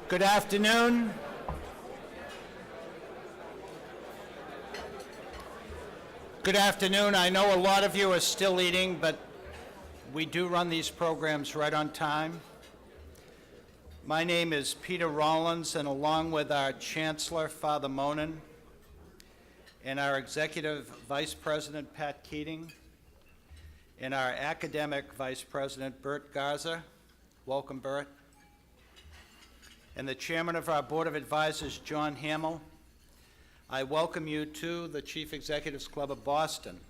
Good afternoon. Good afternoon. I know a lot of you are still eating, but we do run these programs right on time. My name is Peter Rollins, and along with our Chancellor, Father Monin, and our Executive Vice President, Pat Keating, and our Academic Vice President, Bert Garza, welcome, Bert, and the Chairman of our Board of Advisors, John Hamill, I welcome you to the Chief Executives Club of Boston.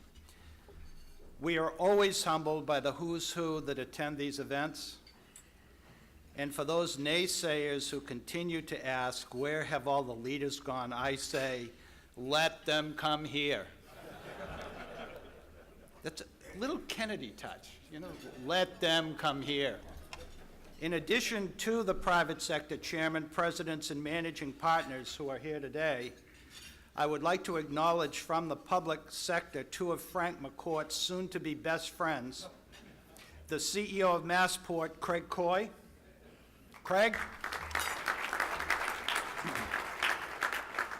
We are always humbled by the who's who that attend these events. And for those naysayers who continue to ask, where have all the leaders gone? I say, let them come here. That's a little Kennedy touch, you know, let them come here. In addition to the private sector chairman, presidents, and managing partners who are here today, I would like to acknowledge from the public sector two of Frank McCourt's soon-to-be best friends, the CEO of Massport, Craig Coy. Craig?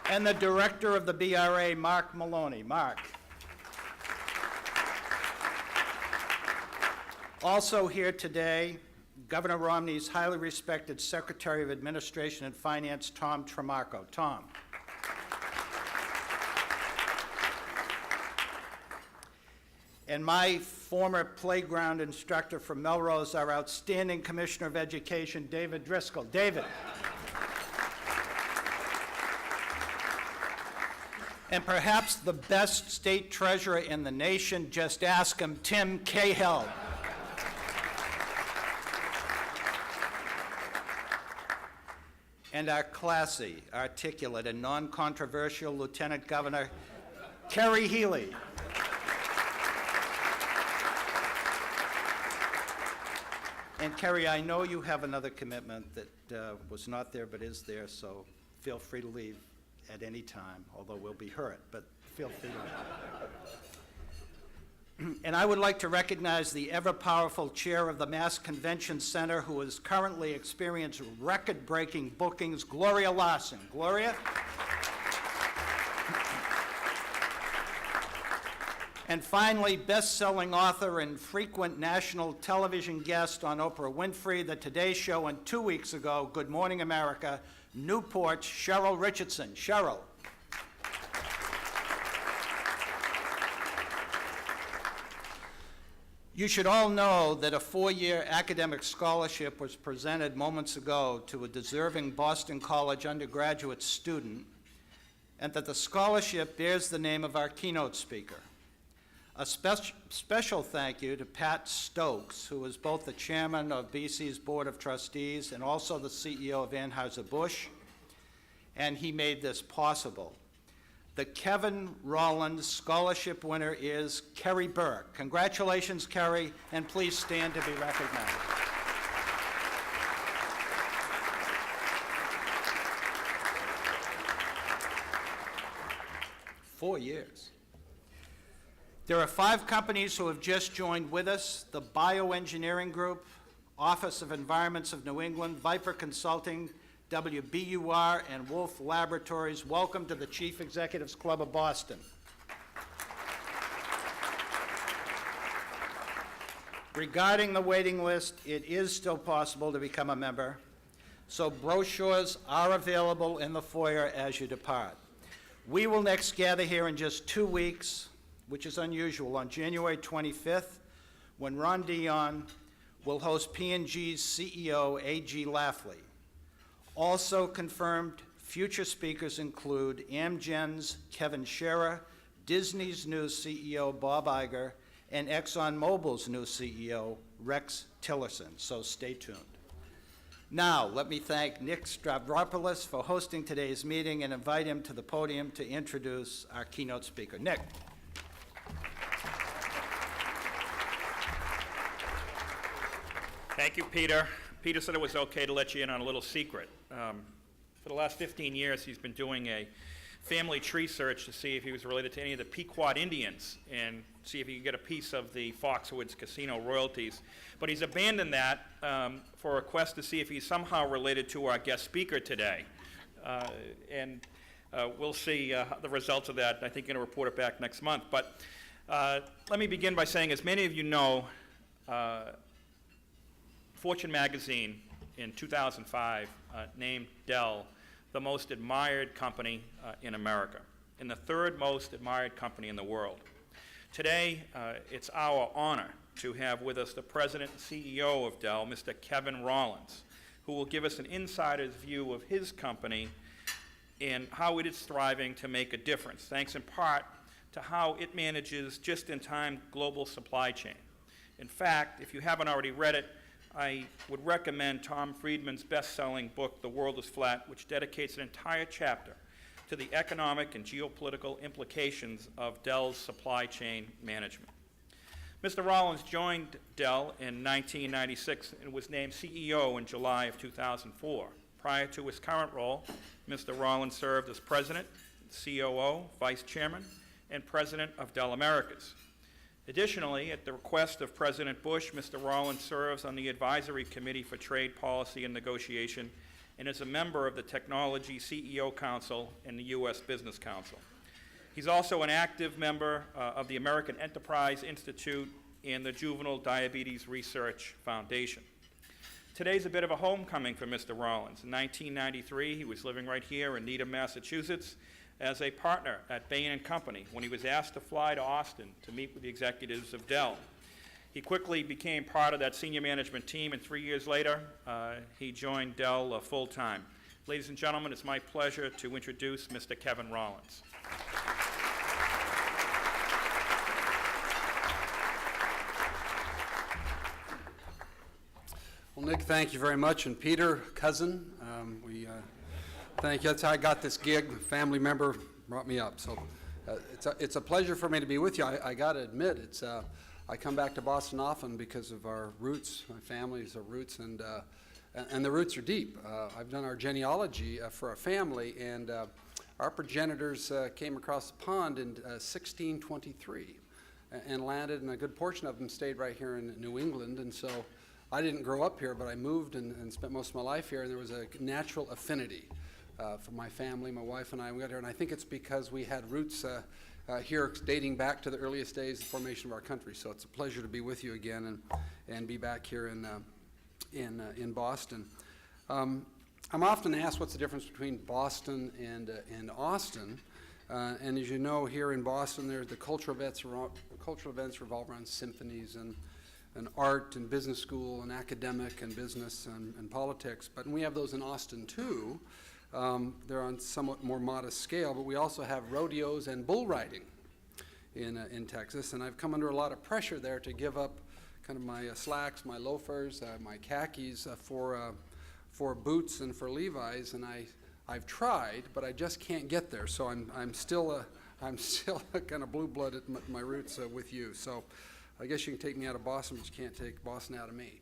And the director of the BRA, Mark Maloney. Mark. Also here today, Governor Romney's highly respected Secretary of Administration and Finance, Tom Tremarco. Tom. And my former playground instructor from Melrose, our outstanding Commissioner of Education, David Driscoll. David. And perhaps the best state treasurer in the nation, just ask him, Tim Cahill. And our classy, articulate, and non-controversial Lieutenant Governor, Kerry Healy. And Kerry, I know you have another commitment that was not there but is there, so feel free to leave at any time, although we'll be hurt, but feel free to leave. And I would like to recognize the ever-powerful chair of the Mass Convention Center, who has currently experienced record-breaking bookings, Gloria Larson. Gloria? And finally, best-selling author and frequent national television guest on Oprah Winfrey, The Today Show, and 2 weeks ago, Good Morning America, Newport's Cheryl Richardson. Cheryl. You should all know that a 4-year academic scholarship was presented moments ago to a deserving Boston College undergraduate student, and that the scholarship bears the name of our keynote speaker. A special thank you to Pat Stokes, who is both the chairman of BC's Board of Trustees and also the CEO of Anheuser-Busch, and he made this possible. The Kevin Rollins Scholarship winner is Kerry Burke. Congratulations, Kerry, and please stand to be recognized. Four years. There are 5 companies who have just joined with us: the Bioengineering Group, Office of Environments of New England, Viper Consulting, WBUR, and Wolf Laboratories. Welcome to the Chief Executives Club of Boston. Regarding the waiting list, it is still possible to become a member, so brochures are available in the foyer as you depart. We will next gather here in just 2 weeks, which is unusual, on January 25th, when Ron Dion will host P&G's CEO, A.G. Lafley. Also confirmed future speakers include Amgen's Kevin Scherer, Disney's new CEO, Bob Iger, and ExxonMobil's new CEO, Rex Tillerson, so stay tuned. Now, let me thank Nick Stavropoulos for hosting today's meeting and invite him to the podium to introduce our keynote speaker. Nick. Thank you, Peter. Peter said it was okay to let you in on a little secret. For the last 15 years, he's been doing a family tree search to see if he was related to any of the Pequot Indians and see if he could get a piece of the Foxwoods Casino royalties. But he's abandoned that for a quest to see if he's somehow related to our guest speaker today. We'll see the results of that. I think I'm going to report it back next month. But let me begin by saying, as many of you know, Fortune magazine in 2005 named Dell the most admired company in America and the third most admired company in the world. Today, it's our honor to have with us the president and CEO of Dell, Mr. Kevin Rollins, who will give us an insider's view of his company and how it is thriving to make a difference, thanks in part to how it manages just-in-time global supply chain. In fact, if you haven't already read it, I would recommend Tom Friedman's best-selling book, The World is Flat, which dedicates an entire chapter to the economic and geopolitical implications of Dell's supply chain management. Mr. Rollins joined Dell in 1996 and was named CEO in July of 2004. Prior to his current role, Mr. Rollins served as president, COO, vice chairman, and president of Dell Americas. Additionally, at the request of President Bush, Mr. Rollins serves on the Advisory Committee for Trade Policy and Negotiation and is a member of the Technology CEO Council and the U.S. Business Council. He's also an active member of the American Enterprise Institute and the Juvenile Diabetes Research Foundation. Today's a bit of a homecoming for Mr. Rollins. In 1993, he was living right here in Needham, Massachusetts, as a partner at Bain & Company when he was asked to fly to Austin to meet with the executives of Dell. He quickly became part of that senior management team, and 3 years later, he joined Dell full-time. Ladies and gentlemen, it's my pleasure to introduce Mr. Kevin Rollins. Well, Nick, thank you very much, and Peter, cousin, thank you. That's how I got this gig. A family member brought me up, so it's a pleasure for me to be with you. I got to admit, I come back to Boston often because of our roots. My family's roots, and the roots are deep. I've done our genealogy for our family, and our progenitors came across the pond in 1623 and landed, and a good portion of them stayed right here in New England, and so I didn't grow up here, but I moved and spent most of my life here, and there was a natural affinity for my family, my wife and I. We got here, and I think it's because we had roots here dating back to the earliest days of the formation of our country. So it's a pleasure to be with you again and be back here in Boston. I'm often asked what's the difference between Boston and Austin. And as you know, here in Boston, the cultural events revolve around symphonies and art and business school and academic and business and politics. But we have those in Austin too. They're on somewhat more modest scale, but we also have rodeos and bull riding in Texas. And I've come under a lot of pressure there to give up kind of my slacks, my loafers, my khakis for boots and for Levi's. And I've tried, but I just can't get there. So I'm still kind of blue-blooded at my roots with you. So I guess you can take me out of Boston, but you can't take Boston out of me.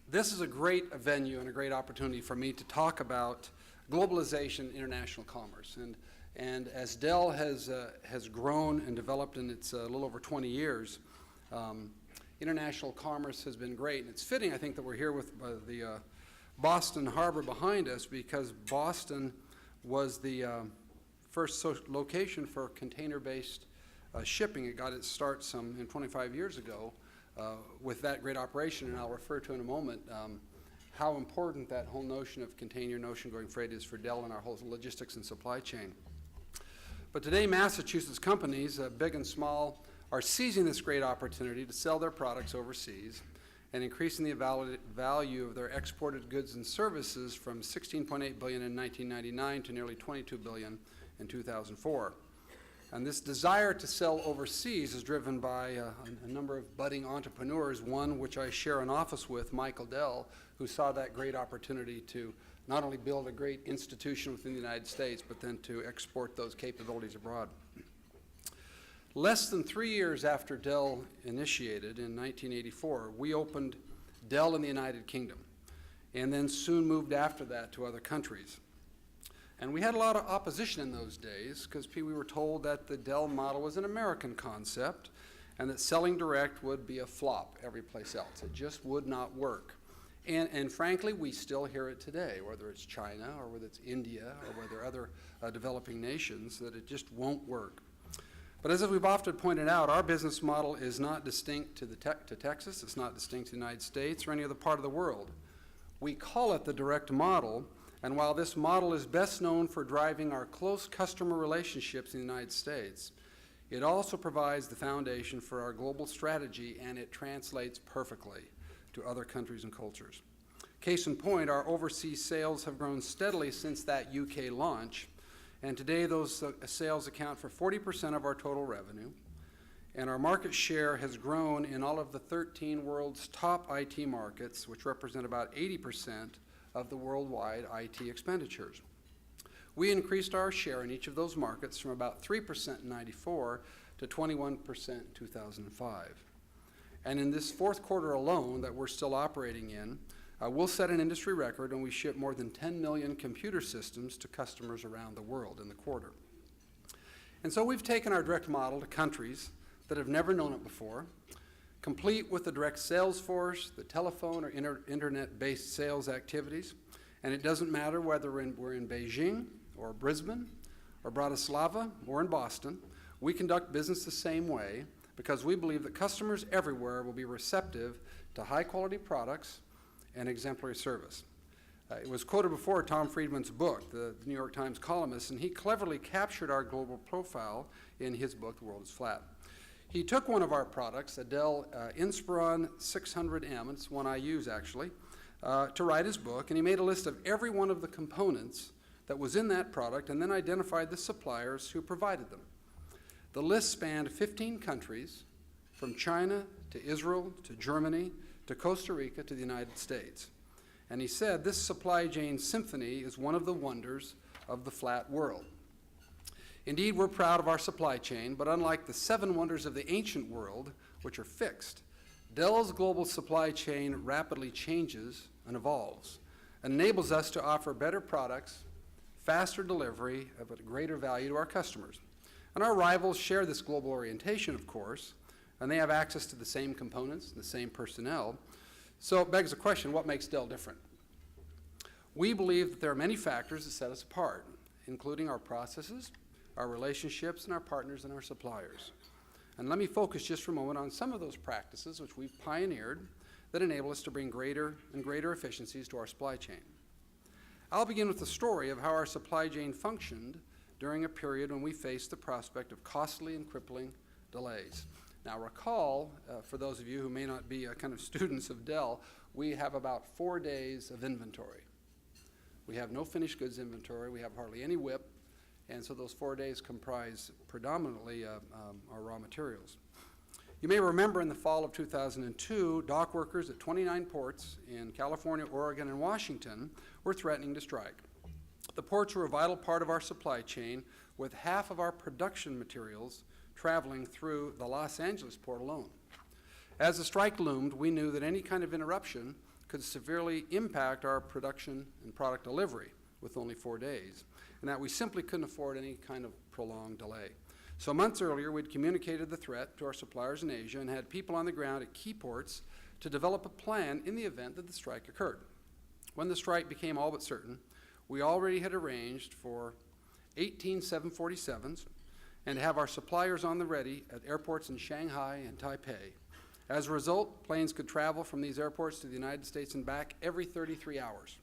This is a great venue and a great opportunity for me to talk about globalization, international commerce. And as Dell has grown and developed in its little over 20 years, international commerce has been great. And it's fitting, I think, that we're here with the Boston Harbor behind us, because Boston was the first location for container-based shipping. It got its start some 25 years ago with that great operation, and I'll refer to in a moment how important that whole notion of container ocean-going freight is for Dell and our whole logistics and supply chain. But today, Massachusetts companies, big and small, are seizing this great opportunity to sell their products overseas and increasing the value of their exported goods and services from $16.8 billion in 1999 to nearly $22 billion in 2004. And this desire to sell overseas is driven by a number of budding entrepreneurs, one which I share an office with, Michael Dell, who saw that great opportunity to not only build a great institution within the United States, but then to export those capabilities abroad. Less than 3 years after Dell initiated in 1984, we opened Dell in the United Kingdom, and then soon moved after that to other countries. And we had a lot of opposition in those days because we were told that the Dell model was an American concept and that selling direct would be a flop every place else. It just would not work. And frankly, we still hear it today, whether it's China or whether it's India or whether other developing nations, that it just won't work. But as we've often pointed out, our business model is not distinct to Texas, it's not distinct to the United States or any other part of the world. We call it the direct model, and while this model is best known for driving our close customer relationships in the United States, it also provides the foundation for our global strategy, and it translates perfectly to other countries and cultures. Case in point, our overseas sales have grown steadily since that UK launch, and today those sales account for 40% of our total revenue, and our market share has grown in all of the 13 world's top IT markets, which represent about 80% of the worldwide IT expenditures. We increased our share in each of those markets from about 3% in '94 to 21% in 2005. And in this fourth quarter alone that we're still operating in, we'll set an industry record when we ship more than 10 million computer systems to customers around the world in the quarter. And so we've taken our direct model to countries that have never known it before, complete with the direct sales force, the telephone or internet-based sales activities. And it doesn't matter whether we're in Beijing or Brisbane or Bratislava or in Boston, we conduct business the same way because we believe that customers everywhere will be receptive to high-quality products and exemplary service. It was quoted before Tom Friedman's book, the New York Times columnist, and he cleverly captured our global profile in his book, The World is Flat. He took one of our products, a Dell Inspiron 600M, it's one I use actually, to write his book, and he made a list of every one of the components that was in that product and then identified the suppliers who provided them. The list spanned 15 countries, from China to Israel to Germany to Costa Rica to the United States. And he said, this supply chain symphony is one of the wonders of the flat world. Indeed, we're proud of our supply chain, but unlike the 7 wonders of the ancient world, which are fixed, Dell's global supply chain rapidly changes and evolves and enables us to offer better products, faster delivery of a greater value to our customers. And our rivals share this global orientation, of course, and they have access to the same components, the same personnel. So it begs the question, what makes Dell different? We believe that there are many factors that set us apart, including our processes, our relationships, and our partners and our suppliers. And let me focus just for a moment on some of those practices which we've pioneered that enable us to bring greater and greater efficiencies to our supply chain. I'll begin with the story of how our supply chain functioned during a period when we faced the prospect of costly and crippling delays. Now recall, for those of you who may not be kind of students of Dell, we have about 4 days of inventory. We have no finished goods inventory, we have hardly any WIP, and so those 4 days comprise predominantly our raw materials. You may remember in the fall of 2002, dock workers at 29 ports in California, Oregon, and Washington were threatening to strike. The ports were a vital part of our supply chain, with half of our production materials traveling through the Los Angeles port alone. As the strike loomed, we knew that any kind of interruption could severely impact our production and product delivery with only 4 days, and that we simply couldn't afford any kind of prolonged delay. So months earlier, we'd communicated the threat to our suppliers in Asia and had people on the ground at key ports to develop a plan in the event that the strike occurred. When the strike became all but certain, we already had arranged for 18 747s and to have our suppliers on the ready at airports in Shanghai and Taipei. As a result, planes could travel from these airports to the United States and back every 33 hours.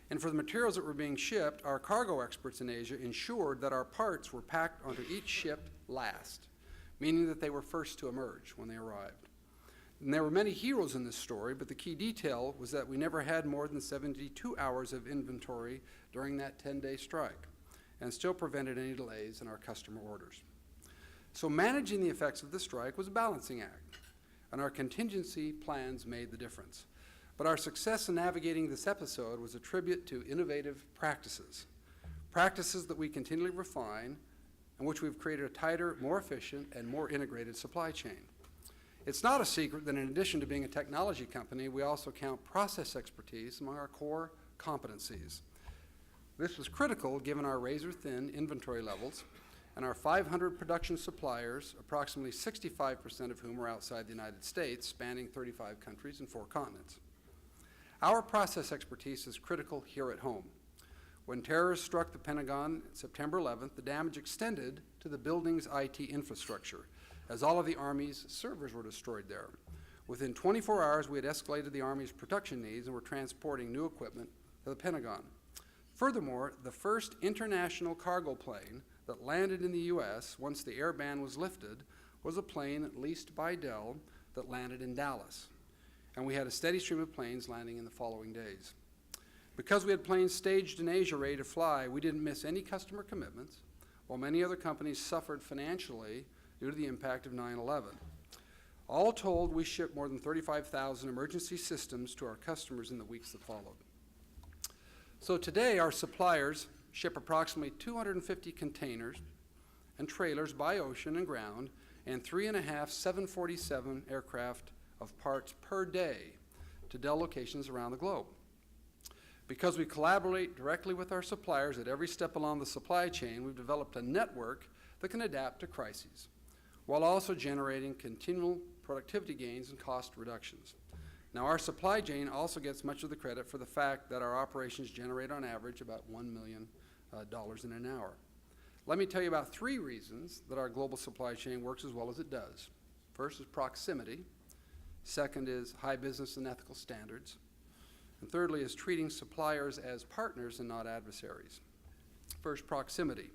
And for the materials that were being shipped, our cargo experts in Asia ensured that our parts were packed onto each ship last, meaning that they were first to emerge when they arrived. And there were many heroes in this story, but the key detail was that we never had more than 72 hours of inventory during that 10-day strike, and still prevented any delays in our customer orders. So managing the effects of the strike was a balancing act, and our contingency plans made the difference. But our success in navigating this episode was a tribute to innovative practices, practices that we continually refine, and which we've created a tighter, more efficient, and more integrated supply chain. It's not a secret that in addition to being a technology company, we also count process expertise among our core competencies. This was critical given our razor-thin inventory levels and our 500 production suppliers, approximately 65% of whom are outside the United States, spanning 35 countries and 4 continents. Our process expertise is critical here at home. When terrorists struck the Pentagon September 11th, the damage extended to the building's IT infrastructure, as all of the Army's servers were destroyed there. Within 24 hours, we had escalated the Army's production needs and were transporting new equipment to the Pentagon. Furthermore, the first international cargo plane that landed in the U.S. once the air ban was lifted was a plane leased by Dell that landed in Dallas. And we had a steady stream of planes landing in the following days. Because we had planes staged in Asia ready to fly, we didn't miss any customer commitments, while many other companies suffered financially due to the impact of 9/11. All told, we shipped more than 35,000 emergency systems to our customers in the weeks that followed. So today, our suppliers ship approximately 250 containers and trailers by ocean and ground and 3.5 747 aircraft of parts per day to Dell locations around the globe. Because we collaborate directly with our suppliers at every step along the supply chain, we've developed a network that can adapt to crises, while also generating continual productivity gains and cost reductions. Now, our supply chain also gets much of the credit for the fact that our operations generate on average about $1 million in an hour. Let me tell you about 3 reasons that our global supply chain works as well as it does. First is proximity. Second is high business and ethical standards. And thirdly is treating suppliers as partners and not adversaries. First, proximity.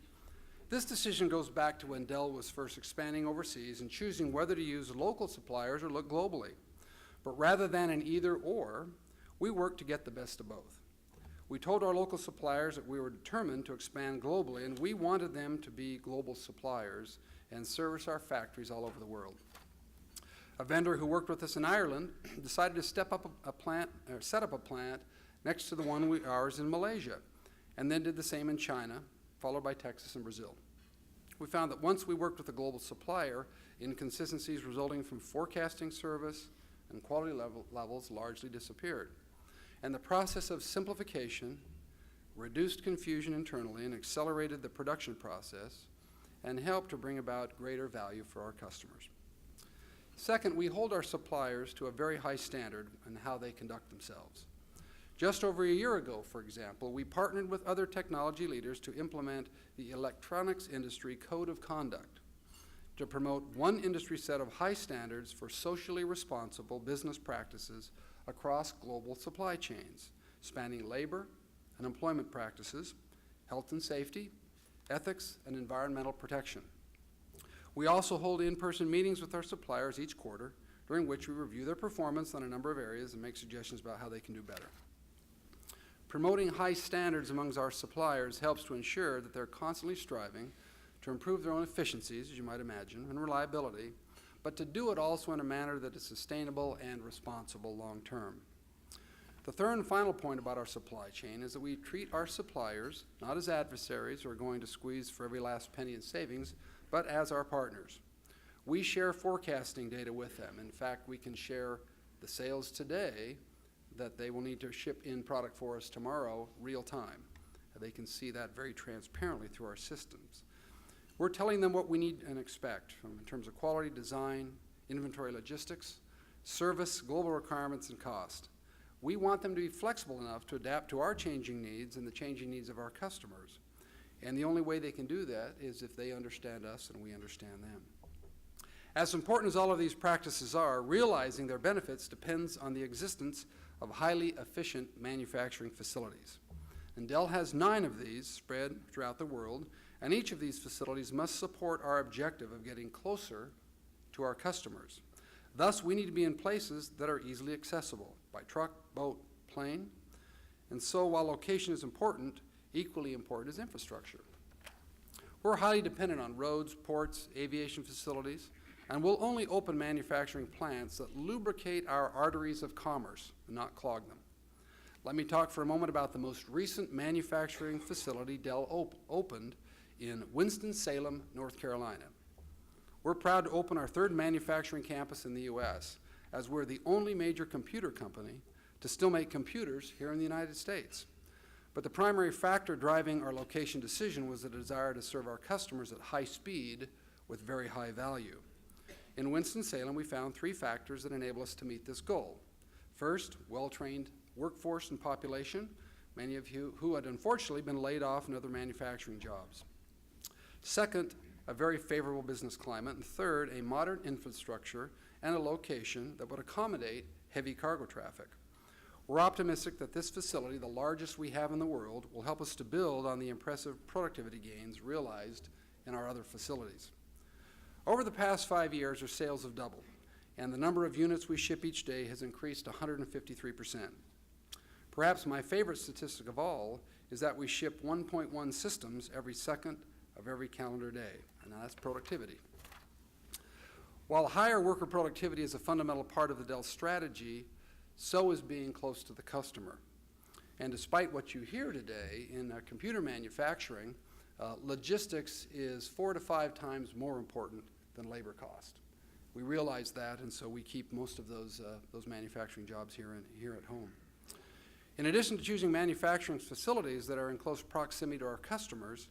This decision goes back to when Dell was first expanding overseas and choosing whether to use local suppliers or look globally. But rather than an either or, we worked to get the best of both. We told our local suppliers that we were determined to expand globally, and we wanted them to be global suppliers and service our factories all over the world. A vendor who worked with us in Ireland decided to set up a plant next to the one ours in Malaysia, and then did the same in China, followed by Texas and Brazil. We found that once we worked with a global supplier, inconsistencies resulting from forecasting service and quality levels largely disappeared. And the process of simplification reduced confusion internally and accelerated the production process and helped to bring about greater value for our customers. Second, we hold our suppliers to a very high standard in how they conduct themselves. Just over a year ago, for example, we partnered with other technology leaders to implement the Electronics Industry Code of Conduct to promote one industry set of high standards for socially responsible business practices across global supply chains, spanning labor and employment practices, health and safety, ethics, and environmental protection. We also hold in-person meetings with our suppliers each quarter, during which we review their performance on a number of areas and make suggestions about how they can do better. Promoting high standards amongst our suppliers helps to ensure that they're constantly striving to improve their own efficiencies, as you might imagine, and reliability, but to do it also in a manner that is sustainable and responsible long term. The third and final point about our supply chain is that we treat our suppliers not as adversaries who are going to squeeze for every last penny in savings, but as our partners. We share forecasting data with them. In fact, we can share the sales today that they will need to ship in product for us tomorrow real time. They can see that very transparently through our systems. We're telling them what we need and expect in terms of quality, design, inventory logistics, service, global requirements, and cost. We want them to be flexible enough to adapt to our changing needs and the changing needs of our customers. And the only way they can do that is if they understand us and we understand them. As important as all of these practices are, realizing their benefits depends on the existence of highly efficient manufacturing facilities. And Dell has 9 of these spread throughout the world, and each of these facilities must support our objective of getting closer to our customers. Thus, we need to be in places that are easily accessible by truck, boat, plane. And so, while location is important, equally important is infrastructure. We're highly dependent on roads, ports, aviation facilities, and we'll only open manufacturing plants that lubricate our arteries of commerce and not clog them. Let me talk for a moment about the most recent manufacturing facility Dell opened in Winston-Salem, North Carolina. We're proud to open our 3rd manufacturing campus in the U.S., as we're the only major computer company to still make computers here in the United States. But the primary factor driving our location decision was the desire to serve our customers at high speed with very high value. In Winston-Salem, we found 3 factors that enable us to meet this goal. First, well-trained workforce and population, many of you who had unfortunately been laid off in other manufacturing jobs. Second, a very favorable business climate. And third, a modern infrastructure and a location that would accommodate heavy cargo traffic. We're optimistic that this facility, the largest we have in the world, will help us to build on the impressive productivity gains realized in our other facilities. Over the past 5 years, our sales have doubled, and the number of units we ship each day has increased 153%. Perhaps my favorite statistic of all is that we ship 1.1 systems every second of every calendar day, and that's productivity. While higher worker productivity is a fundamental part of the Dell strategy, so is being close to the customer. And despite what you hear today in computer manufacturing, logistics is 4 to 5 times more important than labor cost. We realize that, and so we keep most of those manufacturing jobs here at home. In addition to choosing manufacturing facilities that are in close proximity to our customers,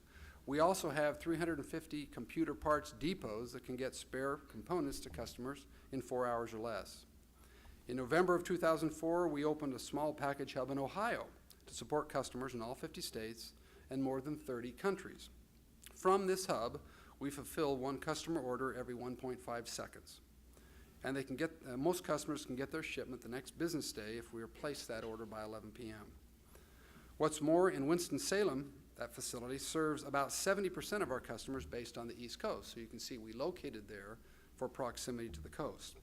we also have 350 computer parts depots that can get spare components to customers in 4 hours or less. In November of 2004, we opened a small package hub in Ohio to support customers in all 50 states and more than 30 countries. From this hub, we fulfill one customer order every 1.5 seconds. And they can get, most customers can get their shipment the next business day if we replace that order by 11 p.m. What's more, in Winston-Salem, that facility serves about 70% of our customers based on the East Coast. So you can see we located there for proximity to the coast.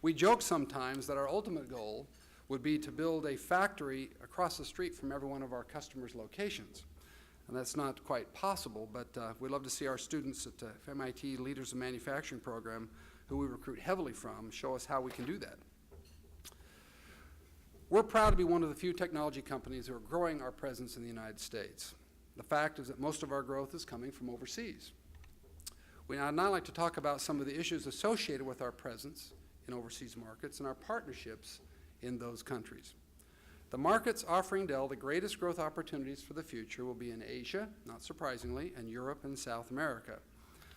We joke sometimes that our ultimate goal would be to build a factory across the street from every one of our customers' locations. And that's not quite possible, but we'd love to see our students at MIT Leaders of Manufacturing program, who we recruit heavily from, show us how we can do that. We're proud to be one of the few technology companies who are growing our presence in the United States. The fact is that most of our growth is coming from overseas. We'd now like to talk about some of the issues associated with our presence in overseas markets and our partnerships in those countries. The markets offering Dell the greatest growth opportunities for the future will be in Asia, not surprisingly, and Europe and South America.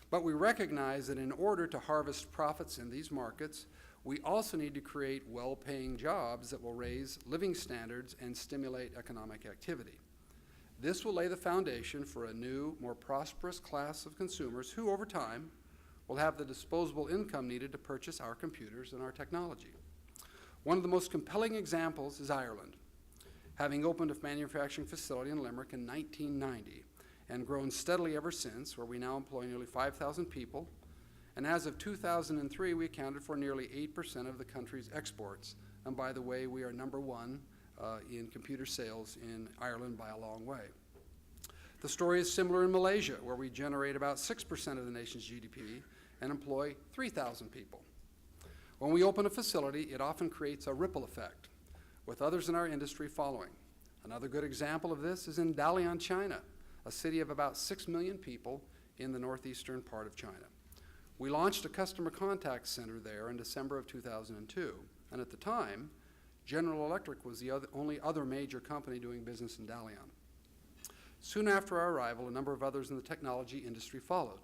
But we recognize that in order to harvest profits in these markets, we also need to create well-paying jobs that will raise living standards and stimulate economic activity. This will lay the foundation for a new, more prosperous class of consumers who, over time, will have the disposable income needed to purchase our computers and our technology. One of the most compelling examples is Ireland, having opened a manufacturing facility in Limerick in 1990 and grown steadily ever since, where we now employ nearly 5,000 people. And as of 2003, we accounted for nearly 8% of the country's exports. And by the way, we are #1 in computer sales in Ireland by a long way. The story is similar in Malaysia, where we generate about 6% of the nation's GDP and employ 3,000 people. When we open a facility, it often creates a ripple effect, with others in our industry following. Another good example of this is in Dalian, China, a city of about 6 million people in the northeastern part of China. We launched a customer contact center there in December of 2002, and at the time, General Electric was the only other major company doing business in Dalian. Soon after our arrival, a number of others in the technology industry followed.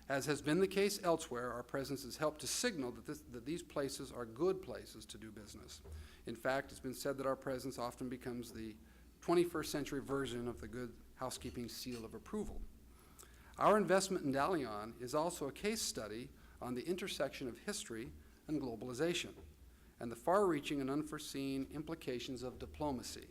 As has been the case elsewhere, our presence has helped to signal that these places are good places to do business. In fact, it's been said that our presence often becomes the 21st century version of the Good Housekeeping seal of approval. Our investment in Dalian is also a case study on the intersection of history and globalization, and the far-reaching and unforeseen implications of diplomacy.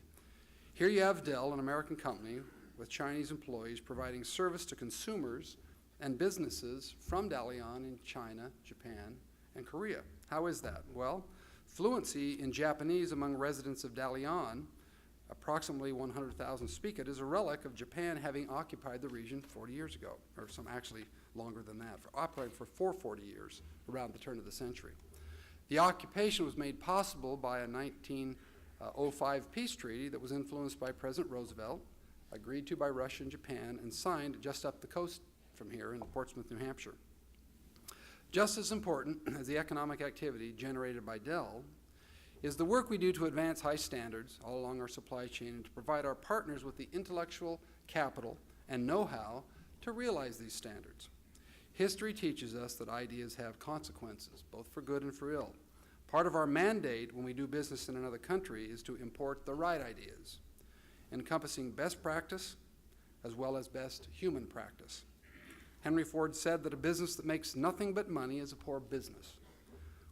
Here you have Dell, an American company with Chinese employees providing service to consumers and businesses from Dalian in China, Japan, and Korea. How is that? Well, fluency in Japanese among residents of Dalian, approximately 100,000 speak it, is a relic of Japan having occupied the region 40 years ago, or some actually longer than that, operated for 440 years around the turn of the century. The occupation was made possible by a 1905 peace treaty that was influenced by President Roosevelt, agreed to by Russia and Japan, and signed just up the coast from here in Portsmouth, New Hampshire. Just as important as the economic activity generated by Dell is the work we do to advance high standards all along our supply chain and to provide our partners with the intellectual capital and know-how to realize these standards. History teaches us that ideas have consequences, both for good and for ill. Part of our mandate when we do business in another country is to import the right ideas, encompassing best practice as well as best human practice. Henry Ford said that a business that makes nothing but money is a poor business.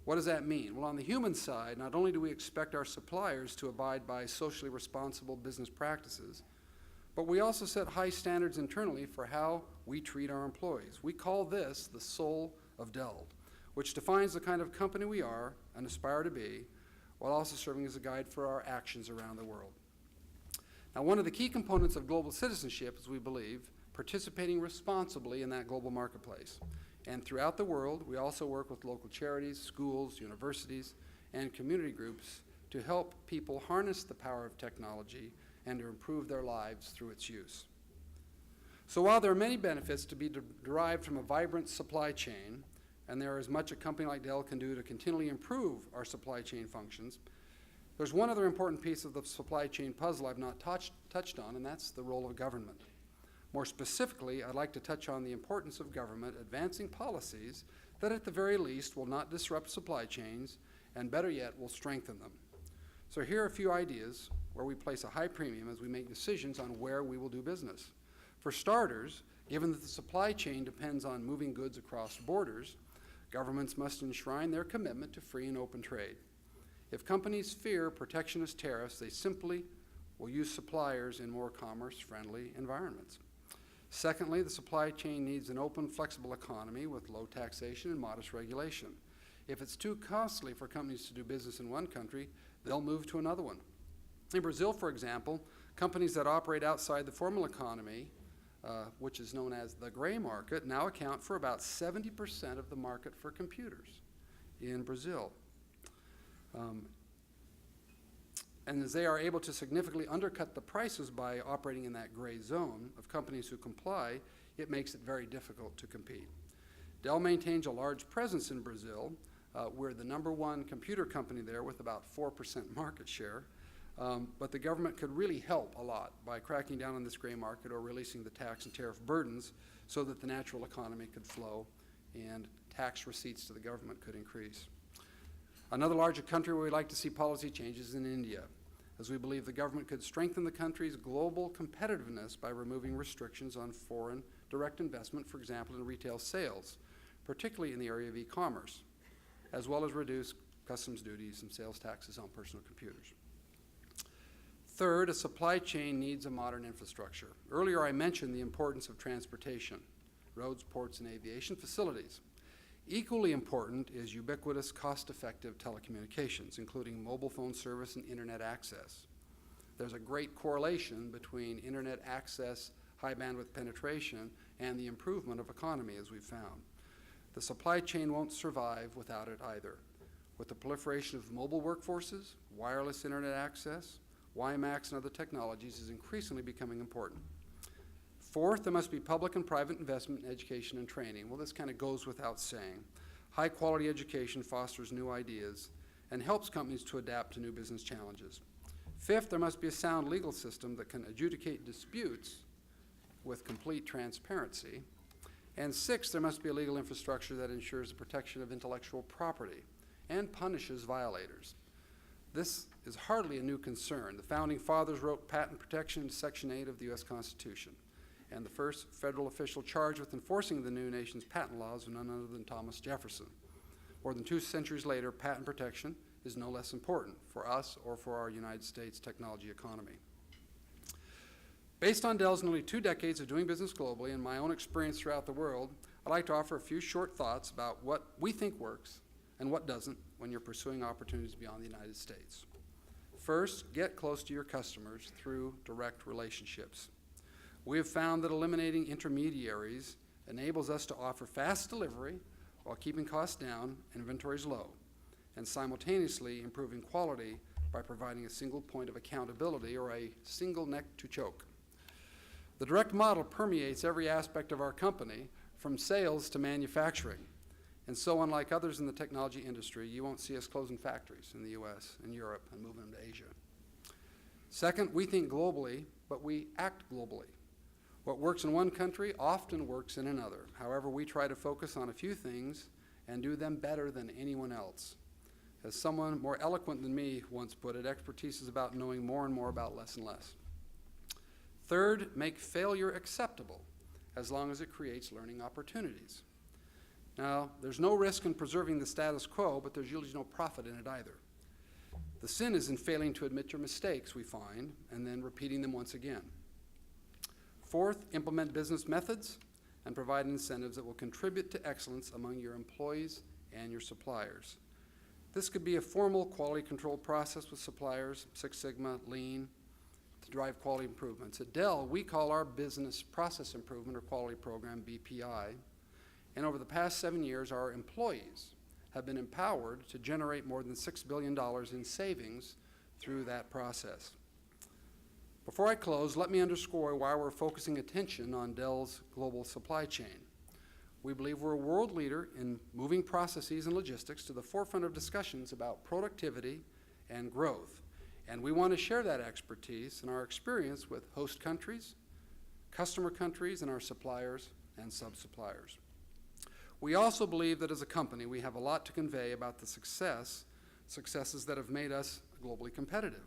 What does that mean? Well, on the human side, not only do we expect our suppliers to abide by socially responsible business practices, but we also set high standards internally for how we treat our employees. We call this the soul of Dell, which defines the kind of company we are and aspire to be, while also serving as a guide for our actions around the world. Now, one of the key components of global citizenship is, we believe, participating responsibly in that global marketplace. And throughout the world, we also work with local charities, schools, universities, and community groups to help people harness the power of technology and to improve their lives through its use. So while there are many benefits to be derived from a vibrant supply chain, and there is much a company like Dell can do to continually improve our supply chain functions, there's one other important piece of the supply chain puzzle I've not touched on, and that's the role of government. More specifically, I'd like to touch on the importance of government advancing policies that at the very least will not disrupt supply chains and, better yet, will strengthen them. So here are a few ideas where we place a high premium as we make decisions on where we will do business. For starters, given that the supply chain depends on moving goods across borders, governments must enshrine their commitment to free and open trade. If companies fear protectionist tariffs, they simply will use suppliers in more commerce-friendly environments. Secondly, the supply chain needs an open, flexible economy with low taxation and modest regulation. If it's too costly for companies to do business in one country, they'll move to another one. In Brazil, for example, companies that operate outside the formal economy, which is known as the gray market, now account for about 70% of the market for computers in Brazil. And as they are able to significantly undercut the prices by operating in that gray zone of companies who comply, it makes it very difficult to compete. Dell maintains a large presence in Brazil. We're the #1 computer company there with about 4% market share. But the government could really help a lot by cracking down on this gray market or releasing the tax and tariff burdens so that the natural economy could flow and tax receipts to the government could increase. Another larger country where we'd like to see policy changes is in India, as we believe the government could strengthen the country's global competitiveness by removing restrictions on foreign direct investment, for example, in retail sales, particularly in the area of e-commerce, as well as reduce customs duties and sales taxes on personal computers. Third, a supply chain needs a modern infrastructure. Earlier I mentioned the importance of transportation, roads, ports, and aviation facilities. Equally important is ubiquitous, cost-effective telecommunications, including mobile phone service and internet access. There's a great correlation between internet access, high bandwidth penetration, and the improvement of economy, as we've found. The supply chain won't survive without it either. With the proliferation of mobile workforces, wireless internet access, WiMAX and other technologies is increasingly becoming important. Fourth, there must be public and private investment in education and training. Well, this kind of goes without saying. High-quality education fosters new ideas and helps companies to adapt to new business challenges. Fifth, there must be a sound legal system that can adjudicate disputes with complete transparency. And sixth, there must be a legal infrastructure that ensures the protection of intellectual property and punishes violators. This is hardly a new concern. The Founding Fathers wrote patent protection in Section 8 of the U.S. Constitution, and the first federal official charged with enforcing the new nation's patent laws was none other than Thomas Jefferson. More than 2 centuries later, patent protection is no less important for us or for our United States technology economy. Based on Dell's nearly 2 decades of doing business globally and my own experience throughout the world, I'd like to offer a few short thoughts about what we think works and what doesn't when you're pursuing opportunities beyond the United States. First, get close to your customers through direct relationships. We have found that eliminating intermediaries enables us to offer fast delivery while keeping costs down and inventories low, and simultaneously improving quality by providing a single point of accountability or a single neck to choke. The direct model permeates every aspect of our company, from sales to manufacturing. And so unlike others in the technology industry, you won't see us closing factories in the US and Europe and moving them to Asia. Second, we think globally, but we act globally. What works in one country often works in another. However, we try to focus on a few things and do them better than anyone else. As someone more eloquent than me once put it, expertise is about knowing more and more about less and less. Third, make failure acceptable as long as it creates learning opportunities. Now, there's no risk in preserving the status quo, but there's usually no profit in it either. The sin is in failing to admit your mistakes, we find, and then repeating them once again. Fourth, implement business methods and provide incentives that will contribute to excellence among your employees and your suppliers. This could be a formal quality control process with suppliers, Six Sigma, Lean, to drive quality improvements. At Dell, we call our business process improvement or quality program BPI, and over the past 7 years, our employees have been empowered to generate more than $6 billion in savings through that process. Before I close, let me underscore why we're focusing attention on Dell's global supply chain. We believe we're a world leader in moving processes and logistics to the forefront of discussions about productivity and growth. And we want to share that expertise and our experience with host countries, customer countries, and our suppliers and sub-suppliers. We also believe that as a company, we have a lot to convey about the successes that have made us globally competitive.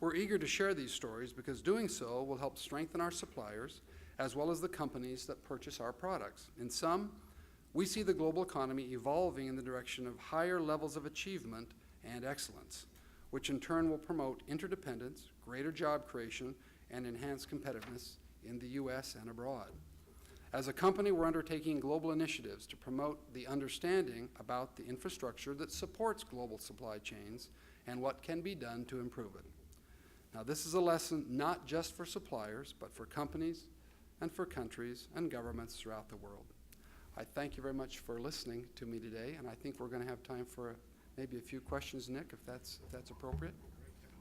We're eager to share these stories because doing so will help strengthen our suppliers as well as the companies that purchase our products. In sum, we see the global economy evolving in the direction of higher levels of achievement and excellence, which in turn will promote interdependence, greater job creation, and enhanced competitiveness in the U.S. and abroad. As a company, we're undertaking global initiatives to promote the understanding about the infrastructure that supports global supply chains and what can be done to improve it. Now, this is a lesson not just for suppliers, but for companies and for countries and governments throughout the world. I thank you very much for listening to me today, and I think we're going to have time for maybe a few questions, Nick, if that's appropriate.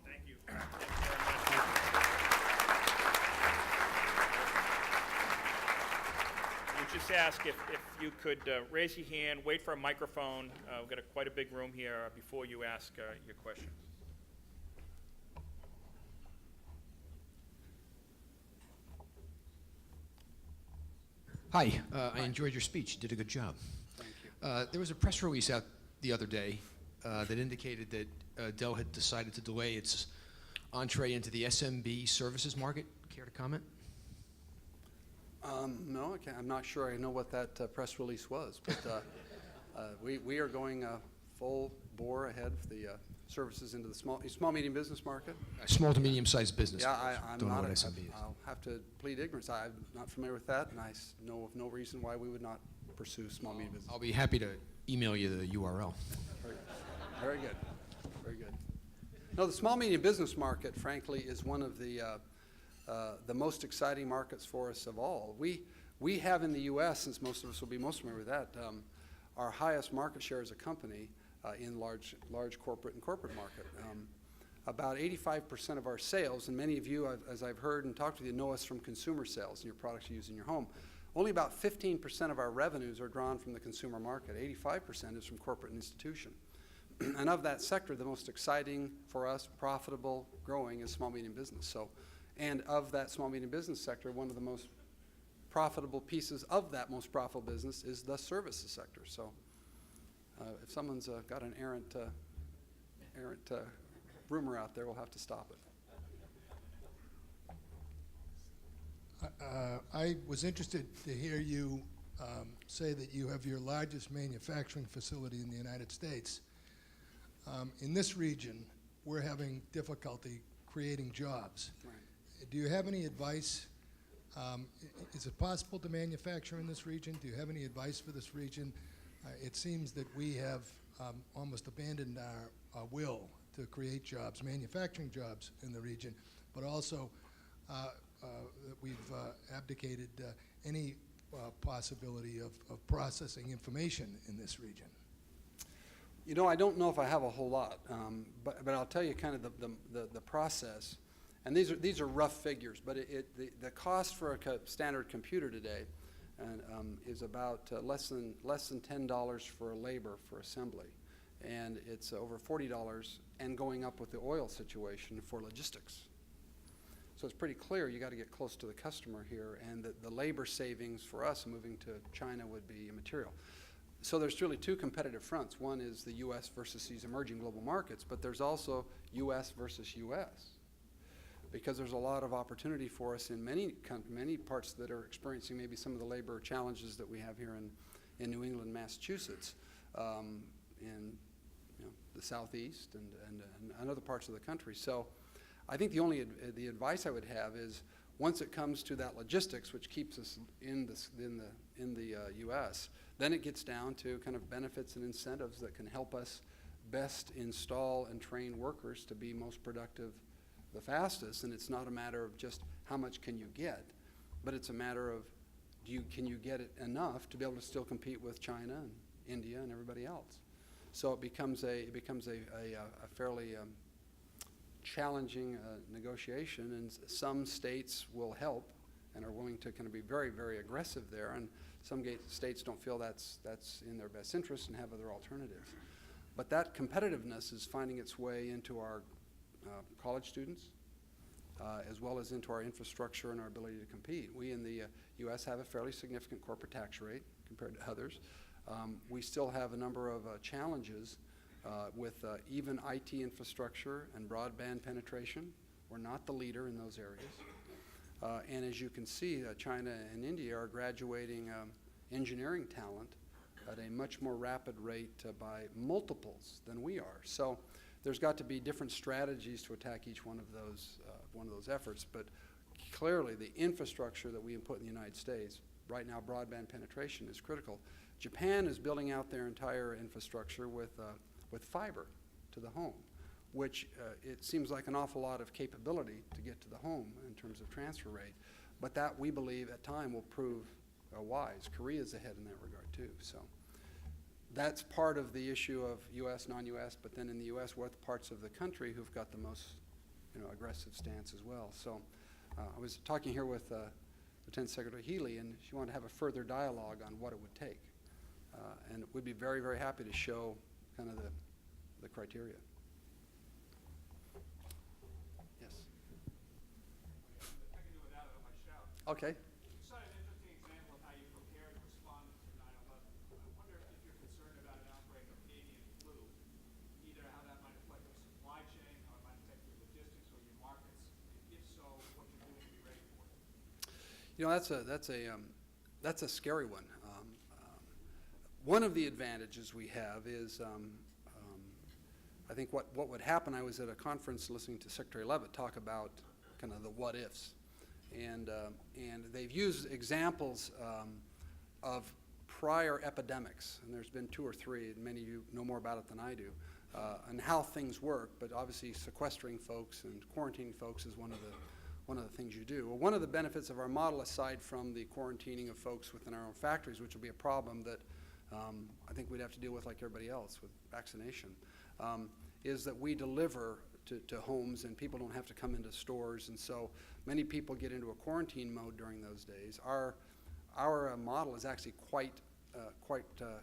Thank you. Thank you very much. We'll just ask if you could raise your hand, wait for a microphone. We've got quite a big room here before you ask your question. Hi, I enjoyed your speech. You did a good job. Thank you. There was a press release out the other day that indicated that Dell had decided to delay its entree into the SMB services market. Care to comment? No, I can't. I'm not sure I know what that press release was, but we are going full bore ahead with the services into the small medium business market. Small to medium-sized business. Yeah, I'm Don't know not. what SMB is. I'll have to plead ignorance. I'm not familiar with that, and I know of no reason why we would not pursue small medium business. I'll be happy to email you the URL. Very good. Very good. No, the small medium business market, frankly, is one of the most exciting markets for us of all. We have in the U.S., since most of us will be most familiar with that, our highest market share as a company in large corporate and corporate market. About 85% of our sales, and many of you, as I've heard and talked with you, know us from consumer sales and your products you use in your home. Only about 15% of our revenues are drawn from the consumer market. 85% is from corporate and institution. And of that sector, the most exciting for us, profitable, growing is small medium business. So, and of that small medium business sector, one of the most profitable pieces of that most profitable business is the services sector. So if someone's got an errant rumor out there, we'll have to stop it. I was interested to hear you say that you have your largest manufacturing facility in the United States. In this region, we're having difficulty creating jobs. Right. Do you have any advice? Is it possible to manufacture in this region? Do you have any advice for this region? It seems that we have almost abandoned our will to create jobs, manufacturing jobs in the region, but also that we've abdicated any possibility of processing information in this region. You know, I don't know if I have a whole lot, but I'll tell you kind of the process. And these are rough figures, but the cost for a standard computer today, and is about less than $10 for labor for assembly, and it's over $40 and going up with the oil situation for logistics. So it's pretty clear you got to get close to the customer here, and the labor savings for us moving to China would be immaterial. So there's really two competitive fronts. One is the U.S. versus these emerging global markets, but there's also U.S. versus U.S. because there's a lot of opportunity for us in many parts that are experiencing maybe some of the labor challenges that we have here in New England, Massachusetts, in the Southeast and other parts of the country. So I think the advice I would have is once it comes to that logistics, which keeps us in the U.S., then it gets down to kind of benefits and incentives that can help us best install and train workers to be most productive the fastest. And it's not a matter of just how much can you get, but it's a matter of can you get it enough to be able to still compete with China and India and everybody else. So it becomes a fairly challenging negotiation, and some states will help and are willing to kind of be very, very aggressive there, and some states don't feel that's in their best interest and have other alternatives. But that competitiveness is finding its way into our college students, as well as into our infrastructure and our ability to compete. We in the U.S. have a fairly significant corporate tax rate compared to others. We still have a number of challenges with even IT infrastructure and broadband penetration. We're not the leader in those areas. And as you can see, China and India are graduating engineering talent at a much more rapid rate by multiples than we are. So there's got to be different strategies to attack each one of those efforts. But clearly, the infrastructure that we input in the United States, right now broadband penetration is critical. Japan is building out their entire infrastructure with fiber to the home, which it seems like an awful lot of capability to get to the home in terms of transfer rate. But that, we believe, at time will prove wise. Korea's ahead in that regard, too. So that's part of the issue of U.S., non-U.S., but then in the U.S., what parts of the country who've got the most aggressive stance as well. So I was talking here with Lieutenant Secretary Healy, and she wanted to have a further dialogue on what it would take. And we'd be very, very happy to show kind of the criteria. Yes. I can do it without it on my shout. Okay. You cited an interesting example of how you prepared and responded to 9/11. I wonder if you're concerned about an outbreak of avian flu, either how that might affect your supply chain, how it might affect your logistics or your markets. If so, what you're doing to be ready for it. That's a scary one. One of the advantages we have is, I think what would happen, I was at a conference listening to Secretary Leavitt talk about kind of the what ifs. And they've used examples of prior epidemics, and there's been 2 or 3, and many of you know more about it than I do, and how things work, but obviously sequestering folks and quarantining folks is one of the things you do. Well, one of the benefits of our model, aside from the quarantining of folks within our own factories, which will be a problem that I think we'd have to deal with like everybody else with vaccination, is that we deliver to homes and people don't have to come into stores, and so many people get into a quarantine mode during those days. Our model is actually quite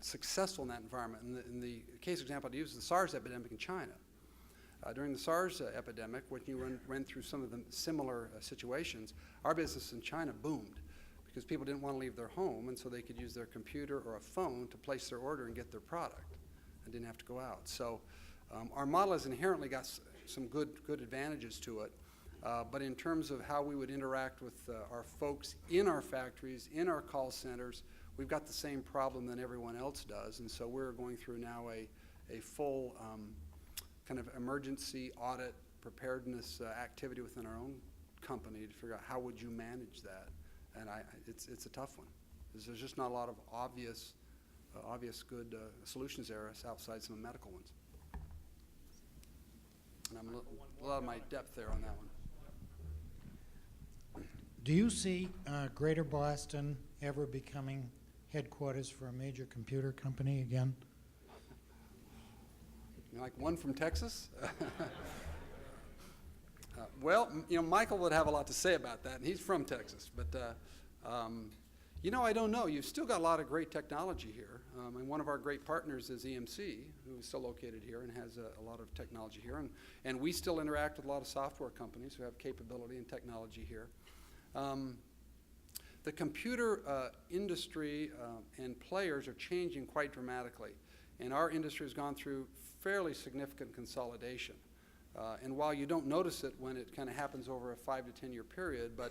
successful in that environment. And the case example I'd use is the SARS epidemic in China. During the SARS epidemic, when you ran through some of the similar situations, our business in China boomed because people didn't want to leave their home, and so they could use their computer or a phone to place their order and get their product and didn't have to go out. So our model has inherently got some good advantages to it, but in terms of how we would interact with our folks in our factories, in our call centers, we've got the same problem that everyone else does, and so we're going through now a full kind of emergency audit preparedness activity within our own company to figure out how would you manage that. And it's a tough one. There's just not a lot of obvious good solutions there outside some medical ones. And I'm a lot of my depth there on that one. Do you see Greater Boston ever becoming headquarters for a major computer company again? Like one from Texas? Well, Michael would have a lot to say about that, and he's from Texas. But, You know, I don't know. You've still got a lot of great technology here. And one of our great partners is EMC, who is still located here and has a lot of technology here. And we still interact with a lot of software companies who have capability and technology here. The computer industry and players are changing quite dramatically. And our industry has gone through fairly significant consolidation. And while you don't notice it when it kind of happens over a 5 to 10 year period, but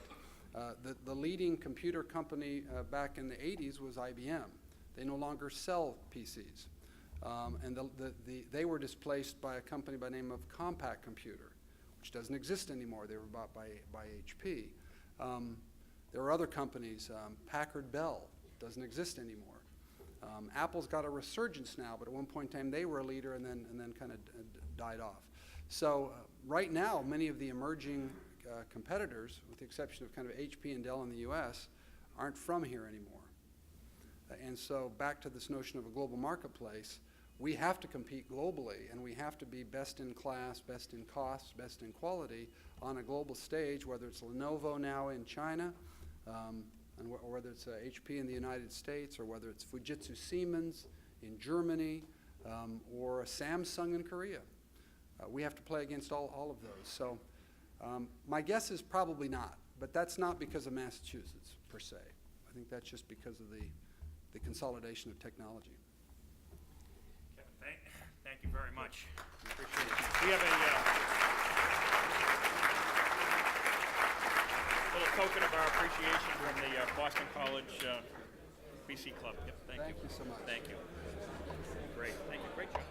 the leading computer company back in the 80s was IBM. They no longer sell PCs. And they were displaced by a company by the name of Compaq Computer, which doesn't exist anymore. They were bought by HP. There are other companies, Packard Bell doesn't exist anymore. Apple's got a resurgence now, but at one point in time they were a leader and then kind of died off. So right now, many of the emerging competitors, with the exception of kind of HP and Dell in the US, aren't from here anymore. And so back to this notion of a global marketplace, we have to compete globally, and we have to be best in class, best in cost, best in quality on a global stage, whether it's Lenovo now in China, or whether it's HP in the United States, or whether it's Fujitsu Siemens in Germany, or Samsung in Korea. We have to play against all of those. So my guess is probably not, but that's not because of Massachusetts per se. I think that's just because of the consolidation of technology. Kevin, thank you very much. Appreciate it. We have a little token of our appreciation from the Boston College BC Club. Yep, thank you. Thank you so much. Thank you. Great. Thank you. Great job.